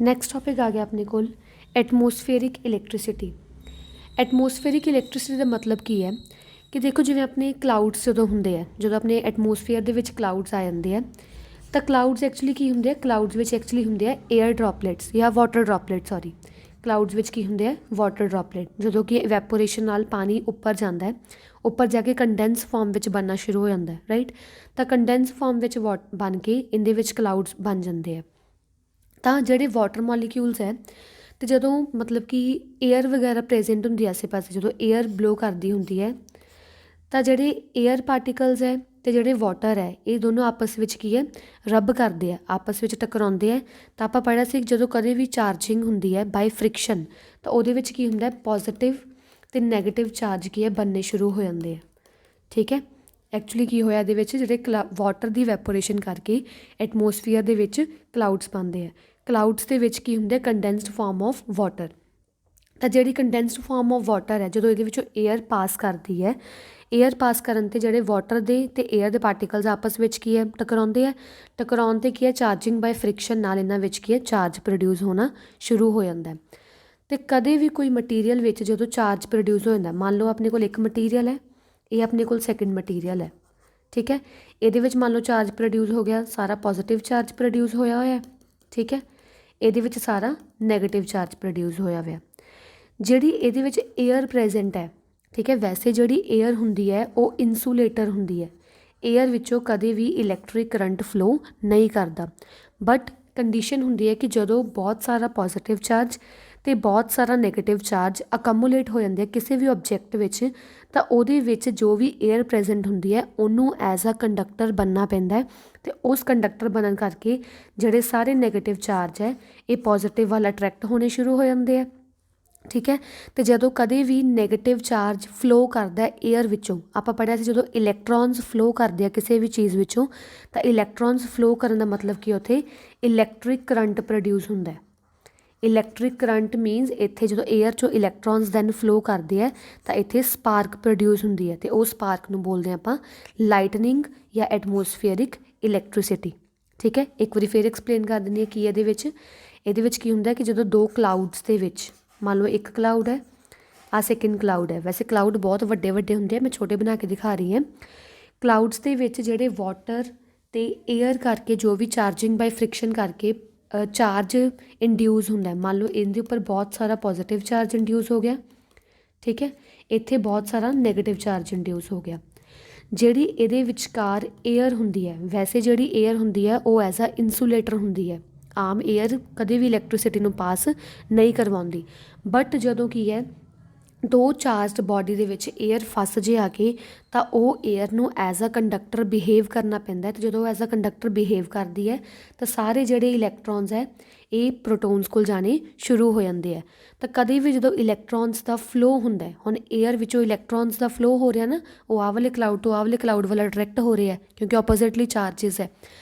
Next topic ਆ ਗਿਆ ਆਪਣੇ ਕੋਲ ਐਟਮੋਸਫੇਰਿਕ ਇਲੈਕਟ੍ਰਿਸਿਟੀ। ਐਟਮੋਸਫੇਰਿਕ ਇਲੈਕਟ੍ਰਿਸਿਟੀ ਦਾ ਮਤਲਬ ਕੀ ਹੈ ਕਿ ਦੇਖੋ ਜਿਵੇਂ ਆਪਣੇ ਕਲਾਊਡਸ ਜਦੋਂ ਹੁੰਦੇ ਆ, ਜਦੋਂ ਆਪਣੇ ਐਟਮੋਸਫੇਅਰ ਦੇ ਵਿੱਚ ਕਲਾਊਡਸ ਆ ਜਾਂਦੇ ਆ ਤਾਂ ਕਲਾਊਡਸ ਐਕਚੁਅਲੀ ਕੀ ਹੁੰਦੇ ਆ, ਕਲਾਊਡਸ ਵਿੱਚ ਐਕਚੁਅਲੀ ਹੁੰਦੇ ਆ ਏਅਰ ਡ੍ਰੌਪਲੇਟਸ ਜਾਂ ਵਾਟਰ ਡ੍ਰੌਪਲੇਟ ਸੌਰੀ। ਕਲਾਊਡਸ ਵਿੱਚ ਕੀ ਹੁੰਦੇ ਆ, ਵਾਟਰ ਡ੍ਰੌਪਲੇਟ। ਜਦੋਂ ਕਿ ਇਵੈਪੋਰੇਸ਼ਨ ਨਾਲ ਪਾਣੀ ਉੱਪਰ ਜਾਂਦਾ ਹੈ, ਉੱਪਰ ਜਾ ਕੇ ਕੰਡੈਂਸ ਫਾਰਮ ਵਿੱਚ ਬਣਨਾ ਸ਼ੁਰੂ ਹੋ ਜਾਂਦਾ ਰਾਈਟ। ਤਾਂ ਕੰਡੈਂਸ ਫਾਰਮ ਵਿੱਚ ਬਣ ਕੇ ਇਹਦੇ ਵਿੱਚ ਕਲਾਊਡਸ ਬਣ ਜਾਂਦੇ ਆ। ਤਾਂ ਜਿਹੜੇ ਵਾਟਰ ਮੋਲੀਕਿਊਲਸ ਹੈ ਅਤੇ ਜਦੋਂ ਮਤਲਬ ਕਿ ਏਅਰ ਵਗੈਰਾ ਪ੍ਰੈਜੈਂਟ ਹੁੰਦੀ ਆਸੇ ਪਾਸੇ, ਜਦੋਂ ਏਅਰ ਬਲੋ ਕਰਦੀ ਹੁੰਦੀ ਹੈ ਤਾਂ ਜਿਹੜੇ ਏਅਰ ਪਾਰਟੀਕਲਸ ਹੈ ਅਤੇ ਜਿਹੜੇ ਵਾਟਰ ਹੈ ਇਹ ਦੋਨੋਂ ਆਪਸ ਵਿੱਚ ਕੀ ਹੈ, ਰੱਬ ਕਰਦੇ ਆ, ਆਪਸ ਵਿੱਚ ਟਕਰਾਉਂਦੇ ਹੈ। ਤਾਂ ਆਪਾਂ ਪੜ੍ਹਿਆ ਸੀ ਜਦੋਂ ਕਦੇ ਵੀ ਚਾਰਜਿੰਗ ਹੁੰਦੀ ਹੈ ਬਾਈ ਫ੍ਰਿਕਸ਼ਨ ਤਾਂ ਉਹਦੇ ਵਿੱਚ ਕੀ ਹੁੰਦਾ, ਪੋਜ਼ੀਟਿਵ ਅਤੇ ਨੈਗੇਟਿਵ ਚਾਰਜ ਕੀ ਹੈ ਬਣਨੇ ਸ਼ੁਰੂ ਹੋ ਜਾਂਦੇ ਆ। ਠੀਕ ਹੈ, ਐਕਚੁਅਲੀ ਕੀ ਹੋਇਆ ਇਹਦੇ ਵਿੱਚ ਜਿਹੜੇ ਵਾਟਰ ਦੀ ਵੈਪੋਰੇਸ਼ਨ ਕਰਕੇ ਐਟਮੋਸਫੀਅਰ ਦੇ ਵਿੱਚ ਕਲਾਊਡਸ ਬਣਦੇ ਆ। ਕਲਾਊਡਸ ਦੇ ਵਿੱਚ ਕੀ ਹੁੰਦੇ, ਕੰਡੈਂਸਡ ਫਾਰਮ ਆਫ ਵਾਟਰ। ਤਾਂ ਜਿਹੜੀ ਕੰਡੈਂਸਡ ਫਾਰਮ ਆਫ ਵਾਟਰ ਹੈ ਜਦੋਂ ਇਹਦੇ ਵਿੱਚੋਂ ਏਅਰ ਪਾਸ ਕਰਦੀ ਹੈ, ਏਅਰ ਪਾਸ ਕਰਨ 'ਤੇ ਜਿਹੜੇ ਵਾਟਰ ਦੇ ਅਤੇ ਏਅਰ ਦੇ ਪਾਰਟੀਕਲਸ ਆਪਸ ਵਿੱਚ ਕੀ ਹੈ, ਟਕਰਾਉਂਦੇ ਆ। ਟਕਰਾਉਣ 'ਤੇ ਕੀ ਹੈ, ਚਾਰਜਿੰਗ ਬਾਏ ਫ੍ਰਿਕਸ਼ਨ ਨਾਲ ਇਹਨਾਂ ਵਿੱਚ ਕੀ ਹੈ, ਚਾਰਜ ਪ੍ਰੋਡਿਊਸ ਹੋਣਾ ਸ਼ੁਰੂ ਹੋ ਜਾਂਦਾ। ਅਤੇ ਕਦੇ ਵੀ ਕੋਈ ਮਟੀਰੀਅਲ ਵਿੱਚ ਜਦੋਂ ਚਾਰਜ ਪ੍ਰੋਡਿਊਸ ਹੋ ਜਾਂਦਾ, ਮੰਨ ਲਓ ਆਪਣੇ ਕੋਲ ਇੱਕ ਮਟੀਰੀਅਲ ਹੈ, ਇਹ ਆਪਣੇ ਕੋਲ ਸੈਕਿੰਡ ਮਟੀਰੀਅਲ ਹੈ। ਠੀਕ ਹੈ, ਇਹਦੇ ਵਿੱਚ ਮੰਨ ਲਓ ਚਾਰਜ ਪ੍ਰੋਡਿਊਸ ਹੋ ਗਿਆ, ਸਾਰਾ ਪੋਜ਼ੀਟਿਵ ਚਾਰਜ ਪ੍ਰੋਡਿਊਸ ਹੋਇਆ ਹੋਇਆ। ਠੀਕ ਹੈ, ਇਹਦੇ ਵਿੱਚ ਸਾਰਾ ਨੈਗੇਟਿਵ ਚਾਰਜ ਪ੍ਰੋਡਿਊਸ ਹੋਇਆ ਹੋਇਆ। ਜਿਹੜੀ ਇਹਦੇ ਵਿੱਚ ਏਅਰ ਪ੍ਰੈਜੈਂਟ ਹੈ, ਠੀਕ ਹੈ, ਵੈਸੇ ਜਿਹੜੀ ਏਅਰ ਹੁੰਦੀ ਹੈ ਉਹ ਇਨਸੂਲੇਟਰ ਹੁੰਦੀ ਹੈ, ਏਅਰ ਵਿੱਚੋਂ ਕਦੇ ਵੀ ਇਲੈਕਟ੍ਰਿਕ ਕਰੰਟ ਫਲੋ ਨਹੀਂ ਕਰਦਾ। ਬਟ ਕੰਡੀਸ਼ਨ ਹੁੰਦੀ ਹੈ ਕਿ ਜਦੋਂ ਬਹੁਤ ਸਾਰਾ ਪੋਜ਼ੀਟਿਵ ਚਾਰਜ ਅਤੇ ਬਹੁਤ ਸਾਰਾ ਨੈਗੇਟਿਵ ਚਾਰਜ ਅਕਮੂਲੇਟ ਹੋ ਜਾਂਦੇ ਆ ਕਿਸੇ ਵੀ ਓਬਜੈਕਟ ਵਿੱਚ, ਤਾਂ ਉਹਦੇ ਵਿੱਚ ਜੋ ਵੀ ਏਅਰ ਪ੍ਰੈਜੈਂਟ ਹੁੰਦੀ ਹੈ ਉਹਨੂੰ ਐਜ਼ ਅ ਕੰਡਕਟਰ ਬਣਨਾ ਪੈਂਦਾ ਹੈ। ਅਤੇ ਉਸ ਕੰਡਕਟਰ ਬਣਨ ਕਰਕੇ ਜਿਹੜੇ ਸਾਰੇ ਨੈਗੇਟਿਵ ਚਾਰਜ ਹੈ ਇਹ ਪੋਜ਼ੀਟਿਵ ਵੱਲ ਅਟਰੈਕਟ ਹੋਣੇ ਸ਼ੁਰੂ ਹੋ ਜਾਂਦੇ ਆ। ਠੀਕ ਹੈ, ਅਤੇ ਜਦੋਂ ਕਦੇ ਵੀ ਨੈਗੇਟਿਵ ਚਾਰਜ ਫਲੋ ਕਰਦਾ ਏਅਰ ਵਿੱਚੋਂ, ਆਪਾਂ ਪੜ੍ਹਿਆ ਸੀ ਜਦੋਂ ਇਲੈਕਟ੍ਰੋਨਸ ਫਲੋ ਕਰਦੇ ਆ ਕਿਸੇ ਵੀ ਚੀਜ਼ ਵਿੱਚੋਂ ਤਾਂ ਇਲੈਕਟ੍ਰੋਨਸ ਫਲੋ ਕਰਨ ਦਾ ਮਤਲਬ ਕਿ ਉੱਥੇ ਇਲੈਕਟ੍ਰਿਕ ਕਰੰਟ ਪ੍ਰੋਡਿਊਸ ਹੁੰਦਾ। ਇਲੈਕਟ੍ਰਿਕ ਕਰੰਟ ਮੀਨਸ ਇੱਥੇ ਜਦੋਂ ਏਅਰ 'ਚੋਂ ਇਲੈਕਟ੍ਰੋਨਸ ਦੈਨ ਫਲੋ ਕਰਦੇ ਹੈ ਤਾਂ ਇੱਥੇ ਸਪਾਰਕ ਪ੍ਰੋਡਿਊਸ ਹੁੰਦੀ ਹੈ ਅਤੇ ਉਹ ਸਪਾਰਕ ਨੂੰ ਬੋਲਦੇ ਹਾਂ ਆਪਾਂ ਲਾਈਟਨਿੰਗ ਜਾਂ ਐਟਮੋਸਫੀਅਰਿਕ ਇਲੈਕਟ੍ਰੀਸਿਟੀ। ਠੀਕ ਹੈ, ਇੱਕ ਵਾਰੀ ਫਿਰ ਐਕਸਪਲੇਨ ਕਰ ਦਿੰਦੀ ਹਾਂ ਕੀ ਇਹਦੇ ਵਿੱਚ ਕੀ ਹੁੰਦਾ ਕਿ ਜਦੋਂ ਦੋ ਕਲਾਊਡਸ ਦੇ ਵਿੱਚ, ਮੰਨ ਲਓ ਇੱਕ ਕਲਾਊਡ ਹੈ, ਆਹ ਸੈਕਿੰਡ ਕਲਾਊਡ ਹੈ। ਵੈਸੇ ਕਲਾਊਡ ਬਹੁਤ ਵੱਡੇ ਵੱਡੇ ਹੁੰਦੇ ਆ, ਮੈਂ ਛੋਟੇ ਬਣਾ ਕੇ ਦਿਖਾ ਰਹੀ ਹਾਂ। ਕਲਾਊਡਸ ਦੇ ਵਿੱਚ ਜਿਹੜੇ ਵਾਟਰ ਅਤੇ ਏਅਰ ਕਰਕੇ ਜੋ ਵੀ ਚਾਰਜਿੰਗ ਬਾਈ ਫ੍ਰਿਕਸ਼ਨ ਕਰਕੇ ਚਾਰਜ ਇੰਡਿਊਸ ਹੁੰਦਾ, ਮੰਨ ਲਓ ਇਹਦੇ ਉੱਪਰ ਬਹੁਤ ਸਾਰਾ ਪੋਜ਼ੀਟਿਵ ਚਾਰਜ ਇੰਡਿਊਸ ਹੋ ਗਿਆ। ਠੀਕ ਹੈ, ਇੱਥੇ ਬਹੁਤ ਸਾਰਾ ਨੈਗੇਟਿਵ ਚਾਰਜ ਇੰਡਿਊਸ ਹੋ ਗਿਆ। ਜਿਹੜੀ ਇਹਦੇ ਵਿਚਕਾਰ ਏਅਰ ਹੁੰਦੀ ਹੈ, ਵੈਸੇ ਜਿਹੜੀ ਏਅਰ ਹੁੰਦੀ ਹੈ ਉਹ ਐਜ਼ ਅ ਇਨਸੂਲੇਟਰ ਹੁੰਦੀ ਹੈ। ਆਮ ਏਅਰ ਕਦੇ ਵੀ ਇਲੈਕਟ੍ਰੀਸਿਟੀ ਨੂੰ ਪਾਸ ਨਹੀਂ ਕਰਵਾਉਂਦੀ। ਬਟ ਜਦੋਂ ਕੀ ਹੈ, ਦੋ ਚਾਰਜਡ ਬਾਡੀ ਦੇ ਵਿੱਚ ਏਅਰ ਫਸ ਜੇ ਆ ਕੇ ਤਾਂ ਉਹ ਏਅਰ ਨੂੰ ਐਜ਼ ਅ ਕੰਡਕਟਰ ਬਿਹੇਵ ਕਰਨਾ ਪੈਂਦਾ। ਅਤੇ ਜਦੋਂ ਐਜ਼ ਅ ਕੰਡਕਟਰ ਬਿਹੇਵ ਕਰਦੀ ਹੈ ਤਾਂ ਸਾਰੇ ਜਿਹੜੇ ਇਲੈਕਟ੍ਰੋਨਸ ਹੈ ਇਹ ਪ੍ਰੋਟੋਨਸ ਕੋਲ ਜਾਣੇ ਸ਼ੁਰੂ ਹੋ ਜਾਂਦੇ ਆ। ਤਾਂ ਕਦੇ ਵੀ ਜਦੋਂ ਇਲੈਕਟ੍ਰੋਨਸ ਦਾ ਫਲੋ ਹੁੰਦਾ, ਹੁਣ ਏਅਰ ਵਿੱਚੋਂ ਇਲੈਕਟ੍ਰੋਨਸ ਦਾ ਫਲੋ ਹੋ ਰਿਹਾ ਨਾ, ਉਹ ਆਹ ਵਾਲੇ ਕਲਾਊਡ ਤੋਂ ਆਹ ਵਾਲੇ ਕਲਾਊਡ ਵੱਲ ਅਟਰੈਕਟ ਹੋ ਰਿਹਾ ਕਿਉਂਕਿ ਆਪੋਜ਼ਿਟਲੀ ਚਾਰਜਿਸ ਹੈ।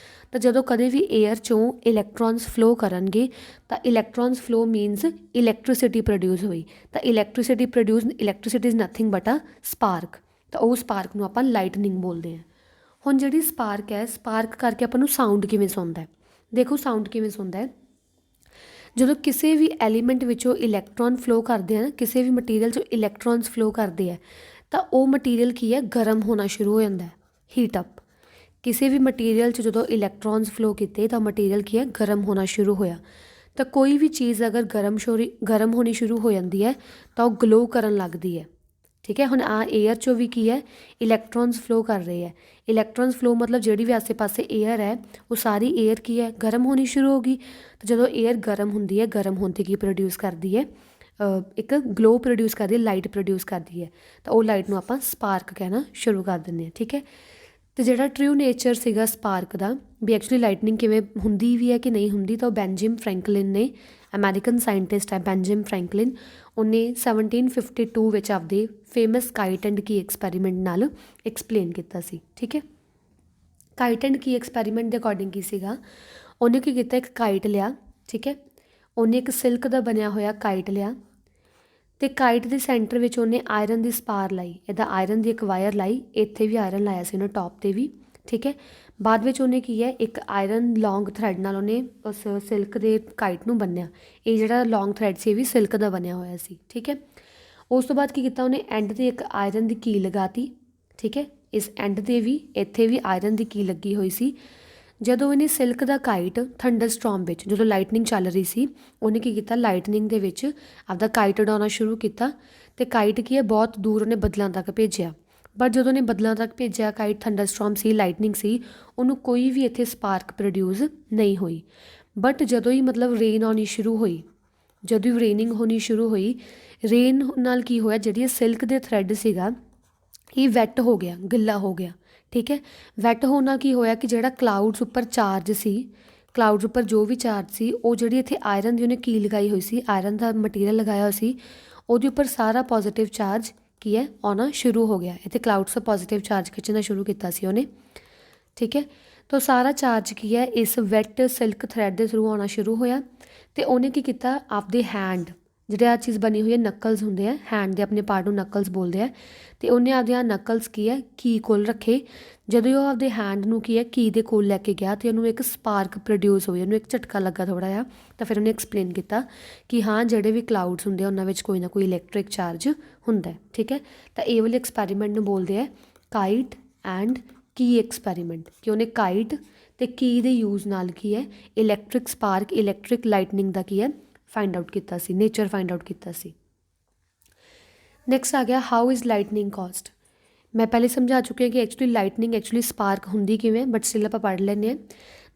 ਤਾਂ ਜਦੋਂ ਕਦੇ ਵੀ ਏਅਰ 'ਚੋਂ ਇਲੈਕਟ੍ਰੋਨਸ ਫਲੋ ਕਰਨਗੇ ਤਾਂ electrons flow means electricity produce ਹੋਈ। ਤਾਂ electricity is nothing but a spark. ਤਾਂ ਉਹ ਸਪਾਰਕ ਨੂੰ ਆਪਾਂ ਲਾਈਟਨਿੰਗ ਬੋਲਦੇ ਹਾਂ। ਹੁਣ ਜਿਹੜੀ ਸਪਾਰਕ ਹੈ, ਸਪਾਰਕ ਕਰਕੇ ਆਪਾਂ ਨੂੰ ਸਾਊਂਡ ਕਿਵੇਂ ਸੁਣਦਾ, ਦੇਖੋ ਸਾਊਂਡ ਕਿਵੇਂ ਸੁਣਦਾ ਹੈ। ਜਦੋਂ ਕਿਸੇ ਵੀ ਐਲੀਮੈਂਟ ਵਿੱਚੋਂ ਇਲੈਕਟ੍ਰੋਨ ਫਲੋ ਕਰਦੇ ਆ, ਕਿਸੇ ਵੀ ਮਟੀਰੀਅਲ 'ਚੋਂ ਇਲੈਕਟ੍ਰੋਨਸ ਫਲੋ ਕਰਦੇ ਆ ਤਾਂ ਉਹ ਮਟੀਰੀਅਲ ਕੀ ਹੈ, ਗਰਮ ਹੋਣਾ ਸ਼ੁਰੂ ਹੋ ਜਾਂਦਾ, ਹੀਟ ਅਪ। ਕਿਸੇ ਵੀ ਮਟੀਰੀਅਲ 'ਚ ਜਦੋਂ ਇਲੈਕਟ੍ਰੋਨਸ ਫਲੋ ਕੀਤੇ ਤਾਂ ਮਟੀਰੀਅਲ ਕੀ ਹੈ, ਗਰਮ ਹੋਣਾ ਸ਼ੁਰੂ ਹੋਇਆ। ਤਾਂ ਕੋਈ ਵੀ ਚੀਜ਼ ਅਗਰ ਗਰਮ ਹੋਣੀ ਸ਼ੁਰੂ ਹੋ ਜਾਂਦੀ ਹੈ ਤਾਂ ਉਹ ਗਲੋ ਕਰਨ ਲੱਗਦੀ ਹੈ। ਠੀਕ ਹੈ, ਹੁਣ ਆਹ ਏਅਰ 'ਚੋਂ ਵੀ ਕੀ ਹੈ, ਇਲੈਕਟ੍ਰੋਨਸ ਫਲੋ ਕਰ ਰਹੇ ਹੈ। ਇਲੈਕਟ੍ਰੋਨਸ ਫਲੋ ਮਤਲਬ ਜਿਹੜੀ ਵੀ ਆਸੇ ਪਾਸੇ ਏਅਰ ਹੈ ਉਹ ਸਾਰੀ ਏਅਰ ਕੀ ਹੈ, ਗਰਮ ਹੋਣੀ ਸ਼ੁਰੂ ਹੋ ਗਈ। ਤਾਂ ਜਦੋਂ ਏਅਰ ਗਰਮ ਹੁੰਦੀ ਹੈ, ਗਰਮ ਹੋਣ 'ਤੇ ਕੀ ਪ੍ਰੋਡਿਊਸ ਕਰਦੀ ਹੈ, ਇੱਕ ਗਲੋ ਪ੍ਰੋਡਿਊਸ ਕਰਦੀ ਹੈ, ਲਾਈਟ ਪ੍ਰੋਡਿਊਸ ਕਰਦੀ ਹੈ। ਤਾਂ ਉਹ ਲਾਈਟ ਨੂੰ ਆਪਾਂ ਸਪਾਰਕ ਕਹਿਣਾ ਸ਼ੁਰੂ ਕਰ ਦਿੰਦੇ ਹਾਂ। ਠੀਕ ਹੈ, ਅਤੇ ਜਿਹੜਾ ਟਰੂ ਨੇਚਰ ਸੀਗਾ ਸਪਾਰਕ ਦਾ ਵੀ ਐਕਚੁਅਲੀ ਲਾਈਟਨਿੰਗ ਕਿਵੇਂ ਹੁੰਦੀ ਵੀ ਹੈ ਕਿ ਨਹੀਂ ਹੁੰਦੀ, ਤਾਂ ਉਹ ਬੈਨਜਿਮ ਫਰੈਂਕਲਿਨ ਨੇ, ਅਮੈਰੀਕਨ ਸਾਇੰਟਿਸਟ ਹੈ ਬੈਨਜਿਮ ਫਰੈਂਕਲਿਨ, ਉਹਨੇ 1752 ਵਿੱਚ ਆਪਦੇ famous kite and Ki experiment ਨਾਲ ਐਕਸਪਲੇਨ ਕੀਤਾ ਸੀ। ਠੀਕ ਹੈ, ਕਾਈਟ ਐਂਡ ਕੀ ਐਕਸਪੈਰੀਮੈਂਟ ਦੇ ਅਕੋਰਡਿੰਗ ਕੀ ਸੀਗਾ, ਉਹਨੇ ਕੀ ਕੀਤਾ, ਇੱਕ ਕਾਈਟ ਲਿਆ। ਠੀਕ ਹੈ, ਉਹਨੇ ਇੱਕ ਸਿਲਕ ਦਾ ਬਣਿਆ ਹੋਇਆ ਕਾਈਟ ਲਿਆ ਅਤੇ ਕਾਈਟ ਦੇ ਸੈਂਟਰ ਵਿੱਚ ਉਹਨੇ ਆਇਰਨ ਦੀ ਸਪਾਰ ਲਾਈ, ਇੱਦਾਂ ਆਇਰਨ ਦੀ ਇੱਕ ਵਾਇਰ ਲਾਈ, ਇੱਥੇ ਵੀ ਆਇਰਨ ਲਾਇਆ ਸੀ ਉਹਨੇ ਟੋਪ 'ਤੇ ਵੀ ਠੀਕ ਹੈ। ਬਾਅਦ ਵਿੱਚ ਉਹਨੇ ਕੀ ਹੈ, ਇੱਕ ਆਇਰਨ ਲੌਂਗ ਥਰੈਡ ਨਾਲ ਉਹਨੇ ਉਸ ਸਿਲਕ ਦੇ ਕਾਈਟ ਨੂੰ ਬੰਨਿਆ। ਇਹ ਜਿਹੜਾ ਲੌਂਗ ਥਰੈਡ ਸੀ ਇਹ ਵੀ ਸਿਲਕ ਦਾ ਬਣਿਆ ਹੋਇਆ ਸੀ। ਠੀਕ ਹੈ। ਉਸ ਤੋਂ ਬਾਅਦ ਕੀ ਕੀਤਾ ਉਹਨੇ, ਐਂਡ 'ਤੇ ਇੱਕ ਆਇਰਨ ਦੀ ਕੀ ਲਗਾਤੀ। ਠੀਕ ਹੈ। ਇਸ ਐਂਡ 'ਤੇ ਵੀ ਇੱਥੇ ਵੀ ਆਇਰਨ ਦੀ ਕੀ ਲੱਗੀ ਹੋਈ ਸੀ। ਜਦੋਂ ਇਹਨੇ ਸਿਲਕ ਦਾ ਕਾਈਟ ਥੰਡਰ ਸਟੋਰਮ ਵਿੱਚ, ਜਦੋਂ ਲਾਈਟਨਿੰਗ ਚੱਲ ਰਹੀ ਸੀ, ਉਹਨੇ ਕੀ ਕੀਤਾ, ਲਾਈਟਨਿੰਗ ਦੇ ਵਿੱਚ ਆਪਦਾ ਕਾਈਟ ਉਡਾਉਣਾ ਸ਼ੁਰੂ ਕੀਤਾ। ਅਤੇ ਕਾਈਟ ਕੀ ਹੈ, ਬਹੁਤ ਦੂਰ ਉਹਨੇ ਬੱਦਲਾਂ ਤੱਕ ਭੇਜਿਆ। ਬਟ ਜਦੋਂ ਉਹਨੇ ਬੱਦਲਾਂ ਤੱਕ ਭੇਜਿਆ ਕਾਈਟ, ਥੰਡਰ ਸਟੋਰਮ ਸੀ, ਲਾਈਟਨਿੰਗ ਸੀ, ਉਹਨੂੰ ਕੋਈ ਵੀ ਇੱਥੇ ਸਪਾਰਕ ਪ੍ਰੋਡਿਊਸ ਨਹੀਂ ਹੋਈ। ਬਟ ਜਦੋਂ ਹੀ ਮਤਲਬ ਰੇਨ ਆਉਣੀ ਸ਼ੁਰੂ ਹੋਈ, ਜਦੋਂ ਹੀ ਰੇਨਿੰਗ ਹੋਣੀ ਸ਼ੁਰੂ ਹੋਈ, ਰੇਨ ਨਾਲ ਕੀ ਹੋਇਆ, ਜਿਹੜੀ ਇਹ ਸਿਲਕ ਦੇ ਥਰੈਡ ਸੀਗਾ ਇਹ ਵੈਟ ਹੋ ਗਿਆ, ਗਿੱਲਾ ਹੋ ਗਿਆ। ਠੀਕ ਹੈ। ਵੈਟ ਹੋਣ ਨਾਲ ਕੀ ਹੋਇਆ ਕਿ ਜਿਹੜਾ ਕਲਾਊਡਸ ਉੱਪਰ ਚਾਰਜ ਸੀ, ਕਲਾਊਡਸ ਉੱਪਰ ਜੋ ਵੀ ਚਾਰਜ ਸੀ, ਉਹ ਜਿਹੜੀ ਇੱਥੇ ਆਇਰਨ ਦੀ ਉਹਨੇ ਕੀ ਲਗਾਈ ਹੋਈ ਸੀ, ਆਇਰਨ ਦਾ ਮਟੀਰੀਅਲ ਲਗਾਇਆ ਹੋਇਆ ਸੀ, ਉਹਦੇ ਉੱਪਰ ਸਾਰਾ ਪੋਜ਼ੀਟਿਵ ਚਾਰਜ ਕੀ ਹੈ, ਆਉਣਾ ਸ਼ੁਰੂ ਹੋ ਗਿਆ। ਇੱਥੇ ਕਲਾਊਡਸ ਤੋਂ ਪੋਜ਼ੀਟਿਵ ਚਾਰਜ ਖਿੱਚਣਾ ਸ਼ੁਰੂ ਕੀਤਾ ਸੀ ਉਹਨੇ। ਠੀਕ ਹੈ। ਤਾਂ ਸਾਰਾ ਚਾਰਜ ਕੀ ਹੈ, ਇਸ ਵੈਟ ਸਿਲਕ ਥਰੈਡ ਦੇ ਥਰੂ ਆਉਣਾ ਸ਼ੁਰੂ ਹੋਇਆ। ਅਤੇ ਉਹਨੇ ਕੀ ਕੀਤਾ, ਆਪਦੇ ਹੈਂਡ, ਜਿਹੜੇ ਆਹ ਚੀਜ਼ ਬਣੀ ਹੋਈ ਹੈ, ਨਕਲਸ ਹੁੰਦੇ ਆ, ਹੈਂਡ ਦੇ ਆਪਣੇ ਪਾਰਟ ਨੂੰ ਨਕਲਸ ਬੋਲਦੇ ਆ, ਅਤੇ ਉਹਨੇ ਆਪਦੇ ਆਹ ਨਕਲਸ ਕੀ ਹੈ, ਕੀ ਕੋਲ ਰੱਖੇ। ਜਦੋਂ ਉਹ ਆਪਦੇ ਹੈਂਡ ਨੂੰ ਕੀ ਹੈ, ਕੀ ਦੇ ਕੋਲ ਲੈ ਕੇ ਗਿਆ, ਅਤੇ ਉਹਨੂੰ ਇੱਕ ਸਪਾਰਕ ਪ੍ਰੋਡਿਊਸ ਹੋਈ, ਉਹਨੂੰ ਇੱਕ ਝਟਕਾ ਲੱਗਾ ਥੋੜ੍ਹਾ ਜਿਹਾ। ਤਾਂ ਫਿਰ ਉਹਨੇ ਐਕਸਪਲੇਨ ਕੀਤਾ ਕਿ ਹਾਂ, ਜਿਹੜੇ ਵੀ ਕਲਾਊਡਸ ਹੁੰਦੇ ਆ ਉਹਨਾਂ ਵਿੱਚ ਕੋਈ ਨਾ ਕੋਈ ਇਲੈਕਟ੍ਰਿਕ ਚਾਰਜ ਹੁੰਦਾ। ਠੀਕ ਹੈ। ਤਾਂ ਇਹ ਵਾਲੇ ਐਕਸਪੈਰੀਮੈਂਟ ਨੂੰ ਬੋਲਦੇ ਆ ਕਾਈਟ ਐਂਡ ਕੀ ਐਕਸਪੈਰੀਮੈਂਟ, ਕਿ ਉਹਨੇ ਕਾਈਟ ਅਤੇ ਕੀ ਦੇ ਯੂਜ਼ ਨਾਲ ਕੀ ਹੈ, ਇਲੈਕਟ੍ਰਿਕ ਸਪਾਰਕ, ਇਲੈਕਟ੍ਰਿਕ ਲਾਈਟਨਿੰਗ ਦਾ ਕੀ ਹੈ, ਫਾਈਂਡ ਆਊਟ ਕੀਤਾ ਸੀ, ਨੇਚਰ ਫਾਈਂਡ ਆਊਟ ਕੀਤਾ ਸੀ। ਨੈਕਸਟ ਆ ਗਿਆ, ਹਾਊ ਇਜ਼ ਲਾਈਟਨਿੰਗ ਕੌਜ਼ਡ। ਮੈਂ ਪਹਿਲੇ ਸਮਝਾ ਚੁੱਕੀ ਹਾਂ ਕਿ ਲਾਈਟਨਿੰਗ ਸਪਾਰਕ ਹੁੰਦੀ ਕਿਵੇਂ, ਬਟ ਸਟਿਲ ਆਪਾਂ ਪੜ੍ਹ ਲੈਂਦੇ ਹਾਂ।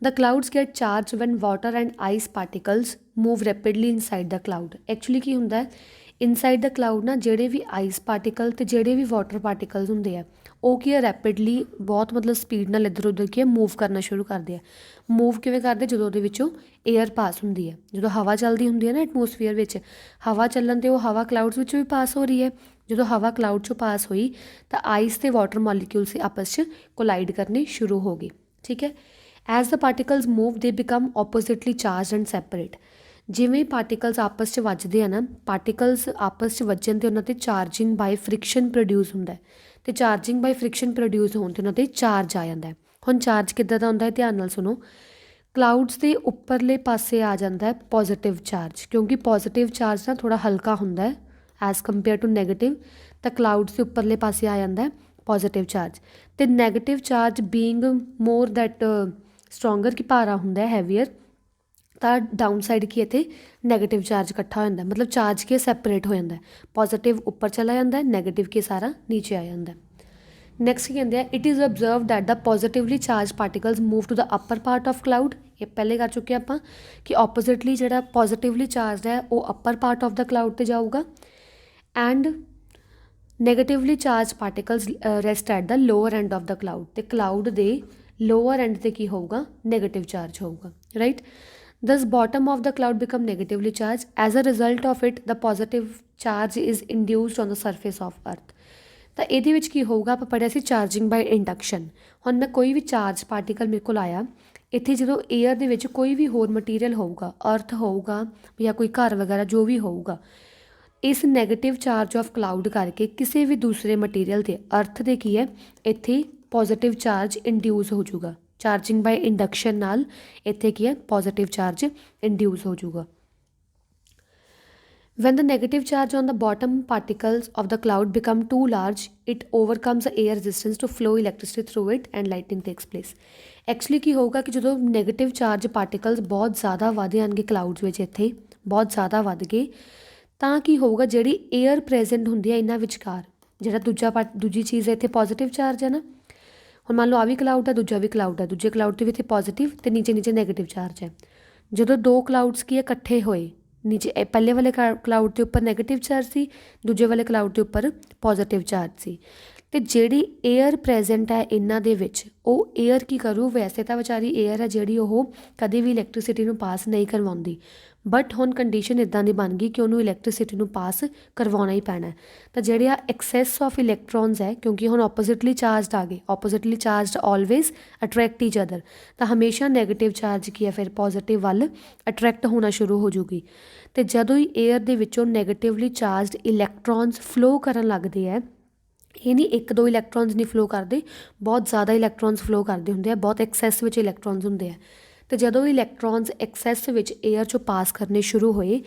The clouds get charge when water and ice particles move rapidly inside the cloud. Actually ਕੀ ਹੁੰਦਾ, ਇਨਸਾਈਡ ਦ ਕਲਾਊਡ ਨਾ ਜਿਹੜੇ ਵੀ ਆਈਸ ਪਾਰਟੀਕਲ ਅਤੇ ਜਿਹੜੇ ਵੀ ਵਾਟਰ ਪਾਰਟੀਕਲਸ ਹੁੰਦੇ ਆ, ਉਹ ਕੀ ਹੈ, ਰੈਪਿਡਲੀ ਬਹੁਤ ਮਤਲਬ ਸਪੀਡ ਨਾਲ ਇੱਧਰ ਉੱਧਰ ਕੀ ਹੈ, ਮੂਵ ਕਰਨਾ ਸ਼ੁਰੂ ਕਰਦੇ ਆ। ਮੂਵ ਕਿਵੇਂ ਕਰਦੇ, ਜਦੋਂ ਉਹਦੇ ਵਿੱਚੋਂ ਏਅਰ ਪਾਸ ਹੁੰਦੀ ਹੈ, ਜਦੋਂ ਹਵਾ ਚੱਲਦੀ ਹੁੰਦੀ ਹੈ ਨਾ ਐਟਮੋਸਫੀਅਰ ਵਿੱਚ, ਹਵਾ ਚੱਲਣ 'ਤੇ ਉਹ ਹਵਾ ਕਲਾਊਡਸ ਵਿੱਚੋਂ ਵੀ ਪਾਸ ਹੋ ਰਹੀ ਹੈ। ਜਦੋਂ ਹਵਾ ਕਲਾਊਡ 'ਚੋਂ ਪਾਸ ਹੋਈ ਤਾਂ ਆਈਸ ਅਤੇ ਵਾਟਰ ਮੋਲੀਕਿਊਲਸ ਆਪਸ 'ਚ ਕੋਲਾਈਡ ਕਰਨੇ ਸ਼ੁਰੂ ਹੋ ਗਏ। ਠੀਕ ਹੈ। As the particles move they become oppositely charge and separate. ਜਿਵੇਂ ਪਾਰਟੀਕਲਸ ਆਪਸ 'ਚ ਵੱਜਦੇ ਆ ਨਾ, ਪਾਰਟੀਕਲਸ ਆਪਸ 'ਚ ਵੱਜਣ 'ਤੇ ਉਹਨਾਂ 'ਤੇ ਚਾਰਜਿੰਗ ਬਾਈ ਫ੍ਰਿਕਸ਼ਨ ਪ੍ਰੋਡਿਊਸ ਹੁੰਦਾ, ਅਤੇ ਚਾਰਜਿੰਗ ਬਾਈ ਫ੍ਰਿਕਸ਼ਨ ਪ੍ਰੋਡਿਊਸ ਹੋਣ 'ਤੇ ਉਹਨਾਂ 'ਤੇ ਚਾਰਜ ਆ ਜਾਂਦਾ। ਹੁਣ ਚਾਰਜ ਕਿੱਦਾਂ ਦਾ ਹੁੰਦਾ ਹੈ, ਧਿਆਨ ਨਾਲ ਸੁਣੋ। ਕਲਾਊਡਸ ਦੇ ਉੱਪਰਲੇ ਪਾਸੇ ਆ ਜਾਂਦਾ ਪੋਜ਼ੀਟਿਵ ਚਾਰਜ, ਕਿਉਂਕਿ ਪੋਜ਼ੀਟਿਵ ਚਾਰਜ ਨਾ ਥੋੜ੍ਹਾ ਹਲਕਾ ਹੁੰਦਾ ਹੈ ਐਜ਼ ਕੰਪੇਅਰ ਟੂ ਨੈਗੇਟਿਵ। ਤਾਂ ਕਲਾਊਡਸ ਦੇ ਉੱਪਰਲੇ ਪਾਸੇ ਆ ਜਾਂਦਾ ਪੋਜ਼ੀਟਿਵ ਚਾਰਜ, ਅਤੇ negative charge being more that stronger, ਕਿ ਭਾਰਾ ਹੁੰਦਾ, ਹੈਵੀਅਰ, ਤਾਂ ਡਾਊਨ ਸਾਈਡ ਕੀ ਇੱਥੇ ਨੈਗੇਟਿਵ ਚਾਰਜ ਇਕੱਠਾ ਹੋ ਜਾਂਦਾ, ਮਤਲਬ ਚਾਰਜ ਕੀ ਸੈਪਰੇਟ ਹੋ ਜਾਂਦਾ। ਪੋਜ਼ੀਟਿਵ ਉੱਪਰ ਚਲਾ ਜਾਂਦਾ, ਨੈਗੇਟਿਵ ਕੀ ਸਾਰਾ ਨੀਚੇ ਆ ਜਾਂਦਾ। ਨੈਕਸਟ ਕੀ ਕਹਿੰਦੇ ਆ, it is observe that the positively charge particles move to the upper part of cloud. ਇਹ ਪਹਿਲੇ ਕਰ ਚੁੱਕੇ ਆਪਾਂ ਕਿ ਆਪੋਜ਼ਿਟਲੀ ਜਿਹੜਾ ਪੋਜ਼ੀਟਿਵਲੀ ਚਾਰਜ ਹੈ ਉਹ upper part of the cloud 'ਤੇ ਜਾਊਗਾ, and negatively charge particles rest at the lower end of the cloud. ਅਤੇ ਕਲਾਊਡ ਦੇ ਲੋਅਰ ਐਂਡ 'ਤੇ ਕੀ ਹੋਊਗਾ, ਨੈਗੇਟਿਵ ਚਾਰਜ ਹੋਊਗਾ, right. Thus bottom of the cloud become negatively charged. As a result of it, the positive charge is induced on the surface of earth. ਤਾਂ ਇਹਦੇ ਵਿੱਚ ਕੀ ਹੋਊਗਾ, ਆਪਾਂ ਪੜ੍ਹਿਆ ਸੀ ਚਾਰਜਿੰਗ ਬਾਈ ਇੰਡਕਸ਼ਨ। ਹੁਣ ਮੈਂ ਕੋਈ ਵੀ ਚਾਰਜ ਪਾਰਟੀਕਲ ਮੇਰੇ ਕੋਲ ਆਇਆ, ਇੱਥੇ ਜਦੋਂ ਏਅਰ ਦੇ ਵਿੱਚ ਕੋਈ ਵੀ ਹੋਰ ਮਟੀਰੀਅਲ ਹੋਊਗਾ, ਅਰਥ ਹੋਊਗਾ ਜਾਂ ਕੋਈ ਘਰ ਵਗੈਰਾ ਜੋ ਵੀ ਹੋਊਗਾ, ਇਸ ਨੈਗੇਟਿਵ ਚਾਰਜ ਆਫ ਕਲਾਊਡ ਕਰਕੇ ਕਿਸੇ ਵੀ ਦੂਸਰੇ ਮਟੀਰੀਅਲ 'ਤੇ, ਅਰਥ ਦੇ ਕੀ ਹੈ, ਇੱਥੇ ਪੋਜ਼ੀਟਿਵ ਚਾਰਜ ਇੰਡਿਊਸ ਹੋ ਜਾਊਗਾ। ਚਾਰਜਿੰਗ ਬਾਈ ਇੰਡਕਸ਼ਨ ਨਾਲ ਇੱਥੇ ਕੀ ਹੈ, ਪੋਜ਼ੀਟਿਵ ਚਾਰਜ ਇੰਡਿਊਸ ਹੋ ਜਾਊਗਾ। When the negative charge on the bottom particles of the cloud become too large, it overcomes the air resistance to flow electricity through it and lightning takes place. Actually ਕੀ ਹੋਊਗਾ ਕਿ ਜਦੋਂ negative charge particles ਬਹੁਤ ਜ਼ਿਆਦਾ ਵੱਧ ਜਾਣਗੇ ਕਲਾਊਡਸ ਵਿੱਚ, ਇੱਥੇ ਬਹੁਤ ਜ਼ਿਆਦਾ ਵੱਧ ਗਏ, ਤਾਂ ਕੀ ਹੋਊਗਾ, ਜਿਹੜੀ ਏਅਰ ਪ੍ਰੈਜ਼ੈਂਟ ਹੁੰਦੀ ਹੈ ਇਹਨਾਂ ਵਿਚਕਾਰ, ਜਿਹੜਾ ਦੂਜੀ ਚੀਜ਼ ਹੈ ਇੱਥੇ ਪੋਜ਼ੀਟਿਵ ਚਾਰਜ ਹੈ ਨਾ। ਹੁਣ ਮੰਨ ਲਓ ਆ ਵੀ ਕਲਾਊਡ ਹੈ, ਦੂਜਾ ਵੀ ਕਲਾਊਡ ਹੈ, ਦੂਜੇ ਕਲਾਊਡ 'ਤੇ ਵੀ ਇੱਥੇ ਪੋਜ਼ੀਟਿਵ ਅਤੇ ਨੀਚੇ ਨੈਗੇਟਿਵ ਚਾਰਜ ਹੈ। ਜਦੋਂ ਦੋ ਕਲਾਊਡਸ ਕੀ ਇਕੱਠੇ ਹੋਏ, ਨੀਚੇ ਪਹਿਲੇ ਵਾਲੇ ਕਲਾਊਡ ਦੇ ਉੱਪਰ ਨੈਗੇਟਿਵ ਚਾਰਜ ਸੀ, ਦੂਜੇ ਵਾਲੇ ਕਲਾਊਡ ਦੇ ਉੱਪਰ ਪੋਜ਼ੀਟਿਵ ਚਾਰਜ ਸੀ, ਅਤੇ ਜਿਹੜੀ ਏਅਰ ਪ੍ਰੈਜ਼ੈਂਟ ਹੈ ਇਹਨਾਂ ਦੇ ਵਿੱਚ, ਉਹ ਏਅਰ ਕੀ ਕਰੂ, ਵੈਸੇ ਤਾਂ ਵਿਚਾਰੀ ਏਅਰ ਹੈ ਜਿਹੜੀ ਉਹ ਕਦੇ ਵੀ ਇਲੈਕਟ੍ਰੀਸਿਟੀ ਨੂੰ ਪਾਸ ਨਹੀਂ ਕਰਵਾਉਂਦੀ, ਬਟ ਹੁਣ ਕੰਡੀਸ਼ਨ ਇੱਦਾਂ ਦੀ ਬਣ ਗਈ ਕਿ ਉਹਨੂੰ ਇਲੈਕਟ੍ਰੀਸਿਟੀ ਨੂੰ ਪਾਸ ਕਰਵਾਉਣਾ ਹੀ ਪੈਣਾ। ਤਾਂ ਜਿਹੜੇ ਆ ਐਕਸੈਸ ਆਫ ਇਲੈਕਟ੍ਰੋਨਸ ਹੈ, ਕਿਉਂਕਿ ਹੁਣ ਆਪੋਜ਼ਿਟਲੀ ਚਾਰਜਡ ਆ ਗਏ, oppositely charged always attract each other, ਤਾਂ ਹਮੇਸ਼ਾ ਨੈਗੇਟਿਵ ਚਾਰਜ ਕੀ ਹੈ ਫਿਰ ਪੋਜ਼ੀਟਿਵ ਵੱਲ ਅਟਰੈਕਟ ਹੋਣਾ ਸ਼ੁਰੂ ਹੋ ਜੂਗੀ। ਅਤੇ ਜਦੋਂ ਹੀ ਏਅਰ ਦੇ ਵਿੱਚੋਂ ਨੈਗੇਟਿਵਲੀ ਚਾਰਜਡ ਇਲੈਕਟ੍ਰੋਨਸ ਫਲੋ ਕਰਨ ਲੱਗਦੇ ਹੈ, ਇਹ ਨਹੀਂ ਇੱਕ ਦੋ ਇਲੈਕਟ੍ਰੋਨਸ ਨਹੀਂ ਫਲੋ ਕਰਦੇ, ਬਹੁਤ ਜ਼ਿਆਦਾ ਇਲੈਕਟ੍ਰੋਨਸ ਫਲੋ ਕਰਦੇ ਹੁੰਦੇ ਆ, ਬਹੁਤ ਐਕਸੈਸ ਵਿੱਚ ਇਲੈਕਟ੍ਰੋਨਸ ਹੁੰਦੇ ਆ। ਅਤੇ ਜਦੋਂ ਇਲੈਕਟ੍ਰੋਨਸ ਐਕਸੈਸ ਵਿੱਚ ਏਅਰ 'ਚੋਂ ਪਾਸ ਕਰਨੇ ਸ਼ੁਰੂ ਹੋਏ,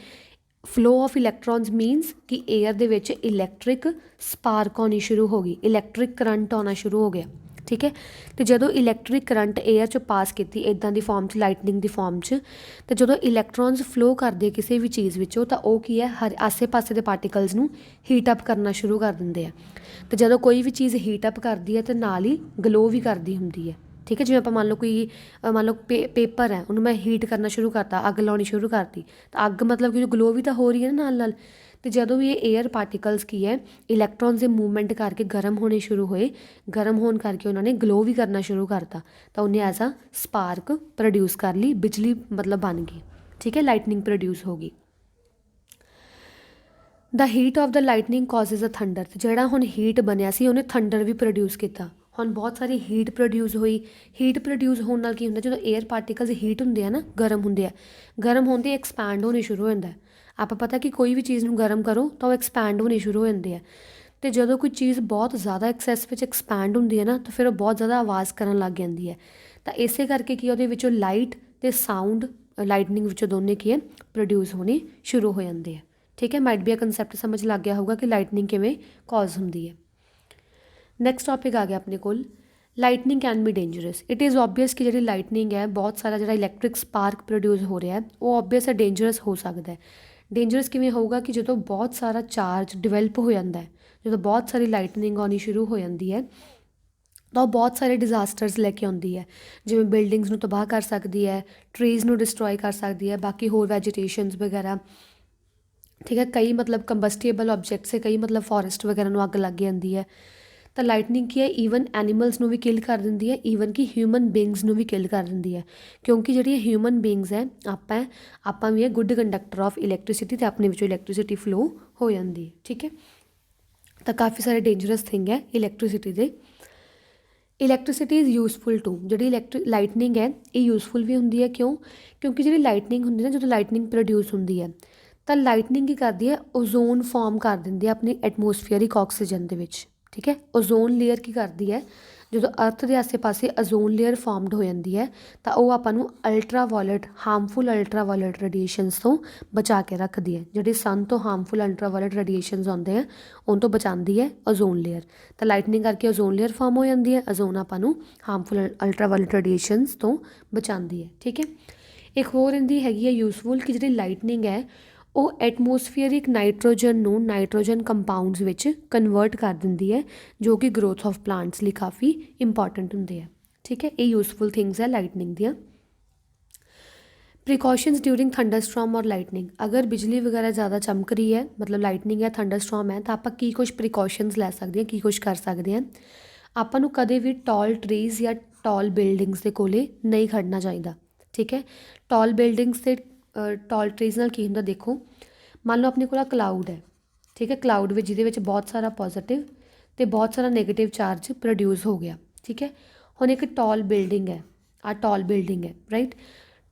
ਫਲੋ ਆਫ ਇਲੈਕਟ੍ਰੋਨਸ ਮੀਨਸ ਕਿ ਏਅਰ ਦੇ ਵਿੱਚ ਇਲੈਕਟ੍ਰਿਕ ਸਪਾਰਕ ਆਉਣੀ ਸ਼ੁਰੂ ਹੋ ਗਈ, ਇਲੈਕਟ੍ਰਿਕ ਕਰੰਟ ਆਉਣਾ ਸ਼ੁਰੂ ਹੋ ਗਿਆ। ਠੀਕ ਹੈ, ਅਤੇ ਜਦੋਂ ਇਲੈਕਟ੍ਰਿਕ ਕਰੰਟ ਏਅਰ 'ਚ ਪਾਸ ਕੀਤੀ ਇੱਦਾਂ ਦੀ ਫਾਰਮ 'ਚ, ਲਾਈਟਨਿੰਗ ਦੀ ਫਾਰਮ 'ਚ, ਅਤੇ ਜਦੋਂ ਇਲੈਕਟ੍ਰੋਨਸ ਫਲੋ ਕਰਦੇ ਕਿਸੇ ਵੀ ਚੀਜ਼ ਵਿੱਚੋਂ, ਤਾਂ ਉਹ ਕੀ ਹੈ, ਹਰ ਆਸੇ ਪਾਸੇ ਦੇ ਪਾਰਟੀਕਲਸ ਨੂੰ ਹੀਟ ਅਪ ਕਰਨਾ ਸ਼ੁਰੂ ਕਰ ਦਿੰਦੇ ਆ। ਅਤੇ ਜਦੋਂ ਕੋਈ ਵੀ ਚੀਜ਼ ਹੀਟ ਅਪ ਕਰਦੀ ਹੈ ਤਾਂ ਨਾਲ ਹੀ ਗਲੋ ਵੀ ਕਰਦੀ ਹੁੰਦੀ ਹੈ। ਠੀਕ ਹੈ, ਜਿਵੇਂ ਆਪਾਂ ਮੰਨ ਲਓ ਪੇਪਰ ਹੈ, ਉਹਨੂੰ ਮੈਂ ਹੀਟ ਕਰਨਾ ਸ਼ੁਰੂ ਕਰਤਾ, ਅੱਗ ਲਾਉਣੀ ਸ਼ੁਰੂ ਕਰਤੀ, ਤਾਂ ਅੱਗ ਮਤਲਬ ਕਿ ਗਲੋ ਵੀ ਤਾਂ ਹੋ ਰਹੀ ਹੈ ਨਾ ਨਾਲ। ਅਤੇ ਜਦੋਂ ਵੀ ਇਹ ਏਅਰ ਪਾਰਟੀਕਲਸ ਕੀ ਹੈ, ਇਲੈਕਟ੍ਰੋਨਸ ਦੇ ਮੂਵਮੈਂਟ ਕਰਕੇ ਗਰਮ ਹੋਣੇ ਸ਼ੁਰੂ ਹੋਏ, ਗਰਮ ਹੋਣ ਕਰਕੇ ਉਹਨਾਂ ਨੇ ਗਲੋ ਵੀ ਕਰਨਾ ਸ਼ੁਰੂ ਕਰਤਾ, ਤਾਂ ਉਹਨੇ ਐਜ਼ ਅ ਸਪਾਰਕ ਪ੍ਰੋਡਿਊਸ ਕਰ ਲਈ, ਬਿਜਲੀ ਮਤਲਬ ਬਣ ਗਈ। ਠੀਕ ਹੈ, ਲਾਈਟਨਿੰਗ ਪ੍ਰੋਡਿਊਸ ਹੋ ਗਈ। The heat of the lightning causes a thunder, ਜਿਹੜਾ ਹੁਣ ਹੀਟ ਬਣਿਆ ਸੀ ਉਹਨੇ ਥੰਡਰ ਵੀ ਪ੍ਰੋਡਿਊਸ ਕੀਤਾ। ਹੁਣ ਬਹੁਤ ਸਾਰੀ ਹੀਟ ਪ੍ਰੋਡਿਊਸ ਹੋਈ। ਹੀਟ ਪ੍ਰੋਡਿਊਸ ਹੋਣ ਨਾਲ ਕੀ ਹੁੰਦਾ, ਜਦੋਂ ਏਅਰ ਪਾਰਟੀਕਲਸ ਹੀਟ ਹੁੰਦੇ ਆ ਨਾ, ਗਰਮ ਹੁੰਦੇ ਆ, ਗਰਮ ਹੁੰਦੇ ਐਕਸਪੈਂਡ ਹੋਣੇ ਸ਼ੁਰੂ ਹੋ ਜਾਂਦਾ। ਆਪਾਂ ਪਤਾ ਕਿ ਕੋਈ ਵੀ ਚੀਜ਼ ਨੂੰ ਗਰਮ ਕਰੋ ਤਾਂ ਉਹ ਐਕਸਪੈਂਡ ਹੋਣੇ ਸ਼ੁਰੂ ਹੋ ਜਾਂਦੇ ਆ। ਅਤੇ ਜਦੋਂ ਕੋਈ ਚੀਜ਼ ਬਹੁਤ ਜ਼ਿਆਦਾ ਐਕਸੈਸ ਵਿੱਚ ਐਕਸਪੈਂਡ ਹੁੰਦੀ ਹੈ ਨਾ, ਤਾਂ ਫਿਰ ਉਹ ਬਹੁਤ ਜ਼ਿਆਦਾ ਆਵਾਜ਼ ਕਰਨ ਲੱਗ ਜਾਂਦੀ ਹੈ। ਤਾਂ ਇਸੇ ਕਰਕੇ ਕੀ ਉਹਦੇ ਵਿੱਚੋਂ ਲਾਈਟ ਅਤੇ ਸਾਊਂਡ, ਲਾਈਟਨਿੰਗ ਵਿੱਚੋਂ ਦੋਨੇ ਕੀ ਹੈ, ਪ੍ਰੋਡਿਊਸ ਹੋਣੇ ਸ਼ੁਰੂ ਹੋ ਜਾਂਦੇ ਆ। ਠੀਕ ਹੈ, ਮਾਈਟ ਬੀ ਆ ਕੰਸੈਪਟ ਸਮਝ ਲੱਗ ਗਿਆ ਹੋਊਗਾ ਕਿ ਲਾਈਟਨਿੰਗ ਕਿਵੇਂ ਕਾਜ਼ ਹੁੰਦੀ ਹੈ। ਨੈਕਸਟ ਟੌਪਿਕ ਆ ਗਿਆ ਆਪਣੇ ਕੋਲ, lightning can be dangerous. It is obvious ਕਿ ਜਿਹੜੀ ਲਾਈਟਨਿੰਗ ਹੈ, ਬਹੁਤ ਸਾਰਾ ਜਿਹੜਾ ਇਲੈਕਟ੍ਰਿਕ ਸਪਾਰਕ ਪ੍ਰੋਡਿਊਸ ਹੋ ਰਿਹਾ, ਉਹ ਓਬਵੀਅਸ ਹੈ ਡੇਂਜਰਸ ਹੋ ਸਕਦਾ ਹੈ। ਡੇਂਜਰਸ ਕਿਵੇਂ ਹੋਊਗਾ ਕਿ ਜਦੋਂ ਬਹੁਤ ਸਾਰਾ ਚਾਰਜ ਡਿਵੈਲਪ ਹੋ ਜਾਂਦਾ, ਜਦੋਂ ਬਹੁਤ ਸਾਰੀ ਲਾਈਟਨਿੰਗ ਆਉਣੀ ਸ਼ੁਰੂ ਹੋ ਜਾਂਦੀ ਹੈ, ਤਾਂ ਉਹ ਬਹੁਤ ਸਾਰੇ ਡਿਜ਼ਾਸਟਰਸ ਲੈ ਕੇ ਆਉਂਦੀ ਹੈ। ਜਿਵੇਂ ਬਿਲਡਿੰਗਸ ਨੂੰ ਤਬਾਹ ਕਰ ਸਕਦੀ ਹੈ, ਟਰੀਜ਼ ਨੂੰ ਡਿਸਟਰੋਏ ਕਰ ਸਕਦੀ ਹੈ, ਬਾਕੀ ਹੋਰ ਵੈਜੀਟੇਸ਼ਨਸ ਵਗੈਰਾ। ਠੀਕ ਹੈ, ਕਈ ਮਤਲਬ ਕੰਬਸਟੇਬਲ ਆਬਜੈਕਟਸ ਹੈ, ਕਈ ਮਤਲਬ ਫੋਰੈਸਟ ਵਗੈਰਾ ਨੂੰ ਅੱਗ ਲੱਗ ਜਾਂਦੀ ਹੈ। ਤਾਂ ਲਾਈਟਨਿੰਗ ਕੀ ਹੈ, ਈਵਨ ਐਨੀਮਲਸ ਨੂੰ ਵੀ ਕਿਲ ਕਰ ਦਿੰਦੀ ਹੈ, ਈਵਨ ਕਿ ਹਿਊਮਨ ਬੀਇੰਗਸ ਨੂੰ ਵੀ ਕਿਲ ਕਰ ਦਿੰਦੀ ਹੈ। ਕਿਉਂਕਿ ਜਿਹੜੀਆਂ ਹਿਊਮਨ ਬੀਇੰਗਸ ਹੈ, ਆਪਾਂ ਵੀ ਹੈ ਗੁੱਡ ਕੰਡਕਟਰ ਆਫ ਇਲੈਕਟ੍ਰੀਸਿਟੀ, ਅਤੇ ਆਪਣੇ ਵਿੱਚੋਂ ਇਲੈਕਟ੍ਰੀਸਿਟੀ ਫਲੋ ਹੋ ਜਾਂਦੀ ਹੈ। ਠੀਕ ਹੈ, ਤਾਂ ਕਾਫੀ ਸਾਰੇ ਡੇਂਜਰਸ ਥਿੰਗ ਹੈ ਇਲੈਕਟ੍ਰੀਸਿਟੀ ਦੇ। ਇਲੈਕਟ੍ਰੀਸਿਟੀ ਇਜ਼ ਯੂਜ਼ਫੁਲ ਟੂ, ਜਿਹੜੀ ਲਾਈਟਨਿੰਗ ਹੈ ਇਹ ਯੂਜ਼ਫੁਲ ਵੀ ਹੁੰਦੀ ਹੈ। ਕਿਉਂਕਿ ਜਿਹੜੀ ਲਾਈਟਨਿੰਗ ਹੁੰਦੀ ਨਾ, ਜਦੋਂ ਲਾਈਟਨਿੰਗ ਪ੍ਰੋਡਿਊਸ ਹੁੰਦੀ ਹੈ, ਤਾਂ ਲਾਈਟਨਿੰਗ ਕੀ ਕਰਦੀ ਹੈ, ਓਜ਼ੋਨ ਫਾਰਮ ਕਰ ਦਿੰਦੀ ਹੈ ਆਪਣੀ ਐਟਮੋਸਫੀਅਰਿਕ ਆਕਸੀਜਨ ਦੇ ਵਿੱਚ। ਠੀਕ ਹੈ, ਓਜ਼ੋਨ ਲੇਅਰ ਕੀ ਕਰਦੀ ਹੈ, ਜਦੋਂ ਅਰਥ ਦੇ ਆਸੇ ਪਾਸੇ ਓਜ਼ੋਨ ਲੇਅਰ ਫਾਰਮਡ ਹੋ ਜਾਂਦੀ ਹੈ, ਤਾਂ ਉਹ ਆਪਾਂ ਨੂੰ ਅਲਟਰਾਵਾਇਲਟ, ਹਾਰਮਫੁਲ ਅਲਟਰਾਵਾਇਲਟ ਰੇਡੀਏਸ਼ਨਸ ਤੋਂ ਬਚਾ ਕੇ ਰੱਖਦੀ ਹੈ। ਜਿਹੜੇ ਸਨ ਤੋਂ ਹਾਰਮਫੁਲ ਅਲਟਰਾਵਾਇਲਟ ਰੇਡੀਏਸ਼ਨਸ ਆਉਂਦੇ ਆ, ਉਹਨਾਂ ਤੋਂ ਬਚਾਉਂਦੀ ਹੈ ਓਜ਼ੋਨ ਲੇਅਰ। ਤਾਂ ਲਾਈਟਨਿੰਗ ਕਰਕੇ ਓਜ਼ੋਨ ਲੇਅਰ ਫਾਰਮ ਹੋ ਜਾਂਦੀ ਹੈ, ਓਜ਼ੋਨ ਆਪਾਂ ਨੂੰ ਹਾਰਮਫੁਲ ਅਲਟਰਾਵਾਇਲਟ ਰੇਡੀਏਸ਼ਨਸ ਤੋਂ ਬਚਾਉਂਦੀ ਹੈ। ਠੀਕ ਹੈ, ਇੱਕ ਹੋਰ ਇਹਦੀ ਹੈਗੀ ਹੈ ਯੂਜ਼ਫੁਲ, ਕਿ ਜਿਹੜੀ ਲਾਈਟਨਿੰਗ ਹੈ ਉਹ ਐਟਮੋਸਫੀਅਰਿਕ ਨਾਈਟ੍ਰੋਜਨ ਨੂੰ ਨਾਈਟ੍ਰੋਜਨ ਕੰਪਾਊਂਡਸ ਵਿੱਚ ਕਨਵਰਟ ਕਰ ਦਿੰਦੀ ਹੈ, ਜੋ ਕਿ ਗਰੋਥ ਆਫ ਪਲਾਂਟਸ ਲਈ ਕਾਫੀ ਇੰਪੋਰਟੈਂਟ ਹੁੰਦੇ ਆ। ਠੀਕ ਹੈ, ਇਹ ਯੂਜ਼ਫੁਲ ਥਿੰਗਸ ਹੈ ਲਾਈਟਨਿੰਗ ਦੀਆਂ। ਪ੍ਰੀਕੋਸ਼ਨਸ ਡਿਊਰਿੰਗ ਥੰਡਰਸਟੋਰਮ ਔਰ ਲਾਈਟਨਿੰਗ, ਅਗਰ ਬਿਜਲੀ ਵਗੈਰਾ ਜ਼ਿਆਦਾ ਚਮਕ ਰਹੀ ਹੈ, ਮਤਲਬ ਲਾਈਟਨਿੰਗ ਹੈ, ਥੰਡਰਸਟੋਰਮ ਹੈ, ਤਾਂ ਆਪਾਂ ਕੀ ਕੁਛ ਪ੍ਰੀਕੋਸ਼ਨਸ ਲੈ ਸਕਦੇ ਹਾਂ, ਕੀ ਕੁਛ ਕਰ ਸਕਦੇ ਹਾਂ। ਆਪਾਂ ਨੂੰ ਕਦੇ ਵੀ ਟਾਲ ਟਰੀਜ਼ ਜਾਂ ਟਾਲ ਬਿਲਡਿੰਗਸ ਦੇ ਕੋਲੇ ਨਹੀਂ ਖੜਨਾ ਚਾਹੀਦਾ। ਠੀਕ ਹੈ, ਟਾਲ ਬਿਲਡਿੰਗਸ ਅਤੇ ਟਾਲ ਟਰੀਜ਼ ਨਾਲ ਕੀ ਹੁੰਦਾ, ਦੇਖੋ ਮੰਨ ਲਓ ਆਪਣੇ ਕੋਲ ਕਲਾਊਡ ਹੈ। ਠੀਕ ਹੈ, ਕਲਾਊਡ ਵਿੱਚ ਜਿਹਦੇ ਵਿੱਚ ਬਹੁਤ ਸਾਰਾ ਪੋਜ਼ੀਟਿਵ ਅਤੇ ਬਹੁਤ ਸਾਰਾ ਨੈਗੇਟਿਵ ਚਾਰਜ ਪ੍ਰੋਡਿਊਸ ਹੋ ਗਿਆ। ਠੀਕ ਹੈ, ਹੁਣ ਇੱਕ ਟਾਲ ਬਿਲਡਿੰਗ ਹੈ, ਟਾਲ ਬਿਲਡਿੰਗ ਹੈ, ਰਾਈਟ।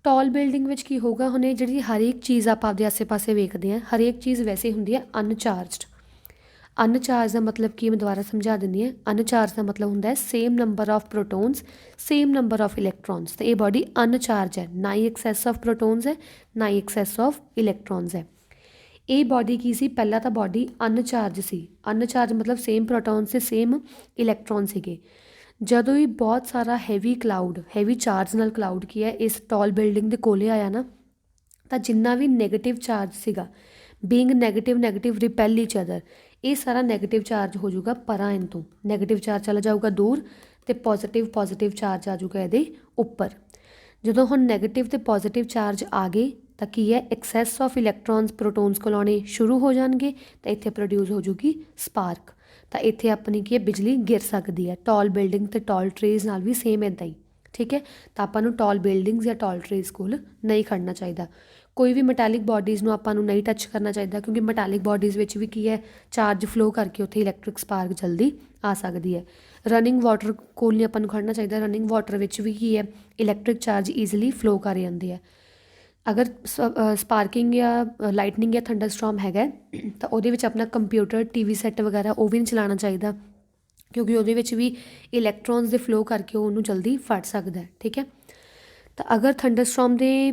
ਟਾਲ ਬਿਲਡਿੰਗ ਵਿੱਚ ਕੀ ਹੋਊਗਾ, ਹੁਣ ਇਹ ਜਿਹੜੀ ਹਰੇਕ ਚੀਜ਼ ਆਪਾਂ ਆਪਦੇ ਆਸੇ ਪਾਸੇ ਵੇਖਦੇ ਹਾਂ, ਹਰੇਕ ਚੀਜ਼ ਵੈਸੇ ਹੁੰਦੀ ਹੈ ਅਨਚਾਰਜਡ। ਅਨਚਾਰਜ ਦਾ ਮਤਲਬ ਕੀ, ਮੈਂ ਦੁਬਾਰਾ ਸਮਝਾ ਦਿੰਦੀ ਹਾਂ। ਅਨਚਾਰਜ ਦਾ ਮਤਲਬ ਹੁੰਦਾ ਹੈ same number of protons, same number of electrons. ਅਤੇ ਇਹ ਬਾਡੀ ਅਨਚਾਰਜ ਹੈ, ਨਾ ਹੀ ਐਕਸੈਸ ਆਫ ਪ੍ਰੋਟੋਨਸ ਹੈ, ਨਾ ਹੀ ਐਕਸੈਸ ਆਫ ਇਲੈਕਟ੍ਰੋਨਸ ਹੈ। ਇਹ ਬਾਡੀ ਕੀ ਸੀ, ਪਹਿਲਾਂ ਤਾਂ ਬਾਡੀ ਅਨਚਾਰਜ ਸੀ। ਅਨਚਾਰਜ ਮਤਲਬ ਸੇਮ ਪ੍ਰੋਟੋਨ ਅਤੇ ਸੇਮ ਇਲੈਕਟ੍ਰੋਨ ਸੀਗੇ। ਜਦੋਂ ਹੀ ਬਹੁਤ ਸਾਰਾ ਹੈਵੀ ਕਲਾਊਡ, ਹੈਵੀ ਚਾਰਜ ਨਾਲ ਕਲਾਊਡ ਕੀ ਹੈ, ਇਸ ਟਾਲ ਬਿਲਡਿੰਗ ਦੇ ਕੋਲੇ ਆਇਆ ਨਾ, ਤਾਂ ਜਿੰਨਾ ਵੀ ਨੈਗੇਟਿਵ ਚਾਰਜ ਸੀਗਾ, being negative repeal each other, ਇਹ ਸਾਰਾ ਨੈਗੇਟਿਵ ਚਾਰਜ ਹੋ ਜਾਊਗਾ ਪਰਾਂ ਇਹਨ ਤੋਂ, ਨੈਗੇਟਿਵ ਚਾਰਜ ਚਲਾ ਜਾਊਗਾ ਦੂਰ, ਅਤੇ ਪੋਜ਼ੀਟਿਵ ਚਾਰਜ ਆ ਜਾਊਗਾ ਇਹਦੇ ਉੱਪਰ। ਜਦੋਂ ਹੁਣ ਨੈਗੇਟਿਵ ਅਤੇ ਪੋਜ਼ੀਟਿਵ ਚਾਰਜ ਆ ਗਏ, ਤਾਂ ਕੀ ਹੈ, ਐਕਸੈਸ ਆਫ ਇਲੈਕਟ੍ਰੋਨਸ ਪ੍ਰੋਟੋਨਸ ਕੋਲ ਆਉਣੇ ਸ਼ੁਰੂ ਹੋ ਜਾਣਗੇ, ਤਾਂ ਇੱਥੇ ਪ੍ਰੋਡਿਊਸ ਹੋ ਜੂਗੀ ਸਪਾਰਕ। ਤਾਂ ਇੱਥੇ ਆਪਣੀ ਕੀ ਹੈ, ਬਿਜਲੀ ਗਿਰ ਸਕਦੀ ਹੈ। ਟਾਲ ਬਿਲਡਿੰਗ ਅਤੇ ਟਾਲ ਟਰੀਜ਼ ਨਾਲ ਵੀ ਸੇਮ ਇੱਦਾਂ ਹੀ। ਠੀਕ ਹੈ, ਤਾਂ ਆਪਾਂ ਨੂੰ ਟਾਲ ਬਿਲਡਿੰਗਸ ਜਾਂ ਟਾਲ ਟਰੀਜ਼ ਕੋਲ ਨਹੀਂ ਖੜਨਾ ਚਾਹੀਦਾ। ਕੋਈ ਵੀ ਮੈਟੈਲਿਕ ਬੋਡੀਜ਼ ਨੂੰ ਆਪਾਂ ਨੂੰ ਨਹੀਂ ਟੱਚ ਕਰਨਾ ਚਾਹੀਦਾ, ਕਿਉਂਕਿ ਮੈਟੈਲਿਕ ਬੋਡੀਜ਼ ਵਿੱਚ ਵੀ ਕੀ ਹੈ, ਚਾਰਜ ਫਲੋ ਕਰਕੇ ਉੱਥੇ ਇਲੈਕਟ੍ਰਿਕ ਸਪਾਰਕ ਜਲਦੀ ਆ ਸਕਦੀ ਹੈ। ਰਨਿੰਗ ਵਾਟਰ ਕੋਲ ਨਹੀਂ ਆਪਾਂ ਨੂੰ ਖੜਨਾ ਚਾਹੀਦਾ। ਰਨਿੰਗ ਵਾਟਰ ਵਿੱਚ ਵੀ ਕੀ ਹੈ, ਇਲੈਕਟ੍ਰਿਕ ਚਾਰਜ ਈਜ਼ੀਲੀ ਫਲੋ ਕਰ ਜਾਂਦੇ ਆ। ਅਗਰ ਸਪਾਰਕਿੰਗ ਜਾਂ ਲਾਈਟਨਿੰਗ ਜਾਂ ਥੰਡਰਸਟੋਰਮ ਹੈਗਾ, ਤਾਂ ਉਹਦੇ ਵਿੱਚ ਆਪਣਾ ਕੰਪਿਊਟਰ, TV ਸੈੱਟ ਵਗੈਰਾ ਉਹ ਵੀ ਨਹੀਂ ਚਲਾਉਣਾ ਚਾਹੀਦਾ। ਕਿਉਂਕਿ ਉਹਦੇ ਵਿੱਚ ਵੀ ਇਲੈਕਟ੍ਰੋਨਸ ਦੇ ਫਲੋ ਕਰਕੇ ਉਹ ਉਹਨੂੰ ਜਲਦੀ ਫੜ ਸਕਦਾ ਹੈ। ਠੀਕ ਹੈ, ਤਾਂ ਅਗਰ ਥੰਡਰਸਟੋਰਮ ਦੇ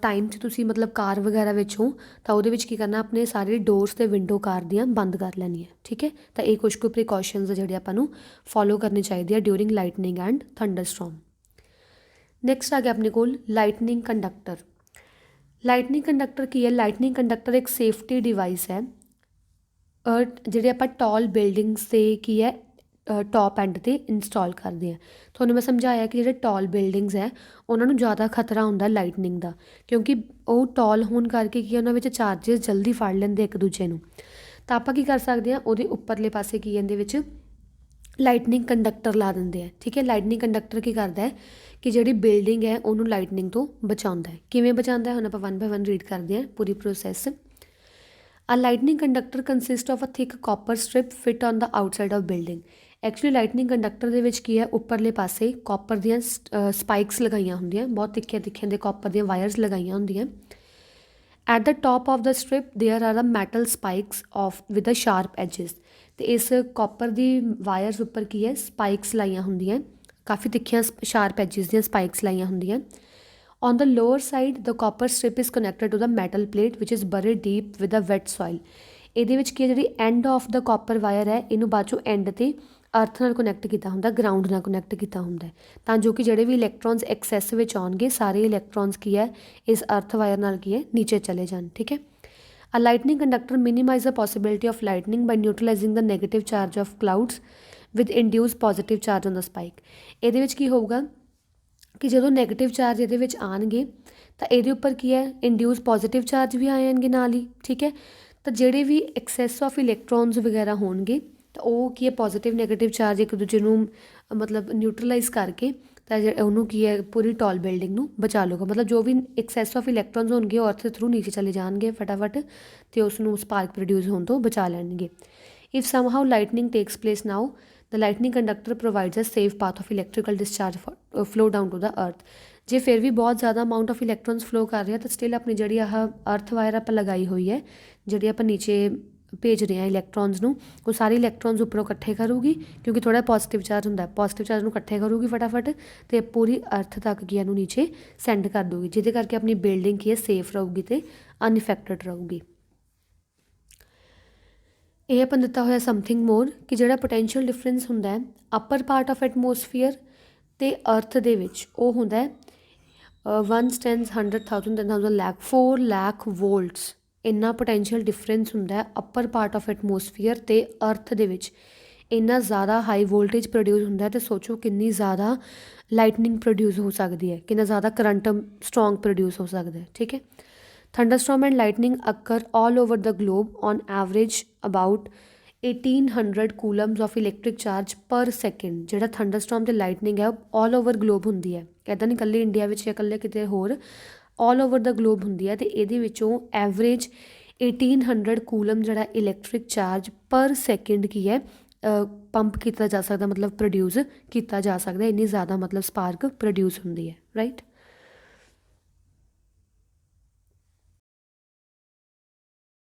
ਟਾਈਮ 'ਚ ਤੁਸੀਂ ਮਤਲਬ ਕਾਰ ਵਗੈਰਾ ਵਿੱਚ ਹੋ ਤਾਂ ਉਹਦੇ ਵਿੱਚ ਕੀ ਕਰਨਾ, ਆਪਣੇ ਸਾਰੇ ਡੋਰਸ ਅਤੇ ਵਿੰਡੋ ਕਾਰ ਦੀਆਂ ਬੰਦ ਕਰ ਲੈਣੀਆਂ। ਠੀਕ ਹੈ, ਤਾਂ ਇਹ ਕੁਛ ਕੁ ਪ੍ਰੀਕੋਸ਼ਨਸ ਜਿਹੜੇ ਆਪਾਂ ਨੂੰ ਫੋਲੋ ਕਰਨੇ ਚਾਹੀਦੇ ਆ ਡਿਊਰਿੰਗ ਲਾਈਟਨਿੰਗ ਐਂਡ ਥੰਡਰਸਟੋਰਮ। ਨੈਕਸਟ ਆ ਗਿਆ ਆਪਣੇ ਕੋਲ ਲਾਈਟਨਿੰਗ ਕੰਡਕਟਰ। ਲਾਈਟਨਿੰਗ ਕੰਡਕਟਰ ਕੀ ਹੈ? ਲਾਈਟਨਿੰਗ ਕੰਡਕਟਰ ਇੱਕ ਸੇਫਟੀ ਡਿਵਾਈਸ ਹੈ ਜਿਹੜੇ ਆਪਾਂ ਟਾਲ ਬਿਲਡਿੰਗਸ 'ਤੇ ਕੀ ਹੈ ਟੌਪ ਐਂਡ 'ਤੇ ਇੰਸਟਾਲ ਕਰਦੇ ਹਾਂ। ਤੁਹਾਨੂੰ ਮੈਂ ਸਮਝਾਇਆ ਕਿ ਜਿਹੜੇ ਟਾਲ ਬਿਲਡਿੰਗਸ ਹੈ ਉਹਨਾਂ ਨੂੰ ਜ਼ਿਆਦਾ ਖਤਰਾ ਹੁੰਦਾ ਲਾਈਟਨਿੰਗ ਦਾ, ਕਿਉਂਕਿ ਉਹ ਟਾਲ ਹੋਣ ਕਰਕੇ ਕੀ ਉਹਨਾਂ ਵਿੱਚ ਚਾਰਜਸ ਜਲਦੀ ਫੜ ਲੈਂਦੇ ਇੱਕ ਦੂਜੇ ਨੂੰ। ਤਾਂ ਆਪਾਂ ਕੀ ਕਰ ਸਕਦੇ ਹਾਂ, ਉਹਦੇ ਉੱਪਰਲੇ ਪਾਸੇ ਕੀ ਇਹਦੇ ਵਿੱਚ ਲਾਈਟਨਿੰਗ ਕੰਡਕਟਰ ਲਾ ਦਿੰਦੇ ਆ। ਠੀਕ ਹੈ, ਲਾਈਟਨਿੰਗ ਕੰਡਕਟਰ ਕੀ ਕਰਦਾ ਹੈ ਕਿ ਜਿਹੜੀ ਬਿਲਡਿੰਗ ਹੈ ਉਹਨੂੰ ਲਾਈਟਨਿੰਗ ਤੋਂ ਬਚਾਉਂਦਾ ਹੈ। ਕਿਵੇਂ ਬਚਾਉਂਦਾ ਹੈ, ਹੁਣ ਆਪਾਂ 1 ਬਾਏ 1 ਰੀਡ ਕਰਦੇ ਹਾਂ ਪੂਰੀ process. A lightning conductor consists of a thick copper strip fit on the outside of building. Actually lightning conductor ਦੇ ਵਿੱਚ ਕੀ ਹੈ, ਉੱਪਰਲੇ ਪਾਸੇ ਕਾਪਰ ਦੀਆਂ ਸਪਾਈਕਸ ਲਗਾਈਆਂ ਹੁੰਦੀਆਂ, ਬਹੁਤ ਤਿੱਖੀਆਂ ਤਿੱਖੀਆਂ ਦੇ ਕਾਪਰ ਦੀਆਂ ਵਾਇਰਸ ਲਗਾਈਆਂ ਹੁੰਦੀਆਂ। At the top of the strip there are a metal spikes of with a sharp edges. ਅਤੇ ਇਸ ਕਾਪਰ ਦੀ ਵਾਇਰਸ ਉੱਪਰ ਕੀ ਹੈ, ਸਪਾਈਕਸ ਲਾਈਆਂ ਹੁੰਦੀਆਂ, ਕਾਫੀ ਤਿੱਖੀਆਂ ਸ਼ਾਰਪ ਐਜਿਸ ਦੀਆਂ ਸਪਾਈਕਸ ਲਾਈਆਂ ਹੁੰਦੀਆਂ। On the lower side, the copper strip is connected to the metal plate which is buried deep with a wet soil. ਇਹਦੇ ਵਿੱਚ ਕੀ ਜਿਹੜੀ and of the copper wire ਹੈ ਇਹਨੂੰ ਬਾਅਦ ਚੋਂ ਐਂਡ 'ਤੇ ਅਰਥ ਨਾਲ ਕਨੈਕਟ ਕੀਤਾ ਹੁੰਦਾ, ਗਰਾਊਂਡ ਨਾਲ ਕਨੈਕਟ ਕੀਤਾ ਹੁੰਦਾ, ਤਾਂ ਜੋ ਕਿ ਜਿਹੜੇ ਵੀ ਇਲੈਕਟ੍ਰੋਨਸ ਐਕਸੈਸ ਵਿੱਚ ਆਉਣਗੇ ਸਾਰੇ ਇਲੈਕਟ੍ਰੋਨਸ ਕੀ ਹੈ ਇਸ ਅਰਥ ਵਾਇਰ ਨਾਲ ਕੀ ਹੈ ਨੀਚੇ ਚਲੇ ਜਾਣ। ਠੀਕ ਹੈ, A lightning conductor minimize the possibility of lightning by neutralizing the negative charge of clouds with induced positive charge on the spike. ਇਹਦੇ ਵਿੱਚ ਕੀ ਹੋਊਗਾ ਕਿ ਜਦੋਂ ਨੈਗੇਟਿਵ ਚਾਰਜ ਇਹਦੇ ਵਿੱਚ ਆਉਣਗੇ ਤਾਂ ਇਹਦੇ ਉੱਪਰ ਕੀ ਹੈ ਇੰਡਿਊਸ ਪੋਜ਼ੀਟਿਵ ਚਾਰਜ ਵੀ ਆ ਜਾਣਗੇ ਨਾਲ ਹੀ। ਠੀਕ ਹੈ, ਤਾਂ ਜਿਹੜੇ ਵੀ ਐਕਸੈਸ ਆਫ ਇਲੈਕਟ੍ਰੋਨਸ ਵਗੈਰਾ ਹੋਣਗੇ ਤਾਂ ਉਹ ਕੀ ਹੈ ਪੋਜ਼ੀਟਿਵ ਨੈਗੇਟਿਵ ਚਾਰਜ ਇੱਕ ਦੂਜੇ ਨੂੰ ਮਤਲਬ ਨਿਊਟਰਲਾਈਜ਼ ਕਰਕੇ ਤਾਂ ਉਹਨੂੰ ਕੀ ਹੈ ਪੂਰੀ ਟਾਲ ਬਿਲਡਿੰਗ ਨੂੰ ਬਚਾ ਲੂਗਾ। ਮਤਲਬ ਜੋ ਵੀ ਐਕਸੈਸ ਆਫ ਇਲੈਕਟ੍ਰੋਨਸ ਹੋਣਗੇ ਉਹ ਅਰਥ ਦੇ ਥਰੂ ਨੀਚੇ ਚਲੇ ਜਾਣਗੇ ਫਟਾਫਟ ਅਤੇ ਉਸ ਨੂੰ ਸਪਾਰਕ ਪ੍ਰੋਡਿਊਸ ਹੋਣ ਤੋਂ ਬਚਾ ਲੈਣਗੇ। If ਸਮਹਾਊ lightning takes place now the lightning conductor provides a safe path of electrical discharge flow down to the earth. ਜੇ ਫਿਰ ਵੀ ਬਹੁਤ ਜ਼ਿਆਦਾ ਅਮਾਊਂਟ ਆਫ ਇਲੈਕਟ੍ਰੋਨਸ ਫਲੋ ਕਰ ਰਿਹਾ ਤਾਂ ਸਟਿਲ ਆਪਣੀ ਜਿਹੜੀ ਆਹ ਅਰਥ ਵਾਇਰ ਆਪਾਂ ਲਗਾਈ ਹੋਈ ਹੈ ਜਿਹੜੀ ਆਪਾਂ ਨੀਚੇ ਭੇਜ ਰਹੇ ਹਾਂ ਇਲੈਕਟ੍ਰੋਨਸ ਨੂੰ, ਉਹ ਸਾਰੇ ਇਲੈਕਟ੍ਰੋਨਸ ਉੱਪਰੋਂ ਇਕੱਠੇ ਕਰੂਗੀ ਕਿਉਂਕਿ ਥੋੜ੍ਹਾ ਪੋਜ਼ੀਟਿਵ ਚਾਰਜ ਹੁੰਦਾ, ਪੋਜ਼ੀਟਿਵ ਚਾਰਜ ਨੂੰ ਇਕੱਠੇ ਕਰੂਗੀ ਫਟਾਫਟ ਅਤੇ ਪੂਰੀ ਅਰਥ ਤੱਕ ਕੀ ਇਹਨੂੰ ਨੀਚੇ ਸੈਂਡ ਕਰ ਦੂਗੀ, ਜਿਹਦੇ ਕਰਕੇ ਆਪਣੀ ਬਿਲਡਿੰਗ ਕੀ ਹੈ ਸੇਫ ਰਹੂਗੀ ਅਤੇ ਅਨਇਫੈਕਟਡ ਰਹੂਗੀ। ਇਹ ਆਪਾਂ ਦਿੱਤਾ ਹੋਇਆ ਸਮਥਿੰਗ ਮੋਰ ਕਿ ਜਿਹੜਾ ਪੋਟੈਂਸ਼ੀਅਲ ਡਿਫਰੈਂਸ ਹੁੰਦਾ ਹੈ ਅਪਰ ਪਾਰਟ ਆਫ ਐਟਮੋਸਫੀਅਰ ਅਤੇ ਅਰਥ ਦੇ ਵਿੱਚ ਉਹ ਹੁੰਦਾ 1 10 100,000 10,000 ਲੱਖ 4 ਲੱਖ ਵੋਲਟਸ, ਇੰਨਾ ਪੋਟੈਂਸ਼ੀਅਲ ਡਿਫਰੈਂਸ ਹੁੰਦਾ ਹੈ ਅਪਰ ਪਾਰਟ ਆਫ ਐਟਮੋਸਫੀਅਰ ਅਤੇ ਅਰਥ ਦੇ ਵਿੱਚ। ਇੰਨਾ ਜ਼ਿਆਦਾ ਹਾਈ ਵੋਲਟੇਜ ਪ੍ਰੋਡਿਊਸ ਹੁੰਦਾ ਅਤੇ ਸੋਚੋ ਕਿੰਨੀ ਜ਼ਿਆਦਾ ਲਾਈਟਨਿੰਗ ਪ੍ਰੋਡਿਊਸ ਹੋ ਸਕਦੀ ਹੈ, ਕਿੰਨਾ ਜ਼ਿਆਦਾ ਕਰੰਟ ਸਟਰੋਂਗ ਪ੍ਰੋਡਿਊਸ ਹੋ ਸਕਦਾ ਹੈ। ਠੀਕ ਹੈ, thunderstorm and lightning occur all over the globe on average about 1800 coulombs of electric charge per second। ਜਿਹੜਾ thunderstorm ਤੇ lightning ਹੈ ਉਹ all over globe ਹੁੰਦੀ ਹੈ, ਇੱਦਾਂ ਨਹੀਂ ਇਕੱਲੇ ਇੰਡੀਆ ਵਿੱਚ ਜਾਂ ਇਕੱਲੇ ਕਿਤੇ ਹੋਰ, all over the globe ਹੁੰਦੀ ਹੈ। ਅਤੇ ਇਹਦੇ ਵਿੱਚੋਂ ਐਵਰੇਜ 1800 ਕੂਲਮ ਜਿਹੜਾ ਇਲੈਕਟ੍ਰਿਕ ਚਾਰਜ ਪਰ ਸੈਕਿੰਡ ਕੀ ਹੈ ਪੰਪ ਕੀਤਾ ਜਾ ਸਕਦਾ, ਮਤਲਬ ਪ੍ਰੋਡਿਊਸ ਕੀਤਾ ਜਾ ਸਕਦਾ, ਇੰਨੀ ਜ਼ਿਆਦਾ ਮਤਲਬ ਸਪਾਰਕ ਪ੍ਰੋਡਿਊਸ ਹੁੰਦੀ ਹੈ। ਰਾਈਟ।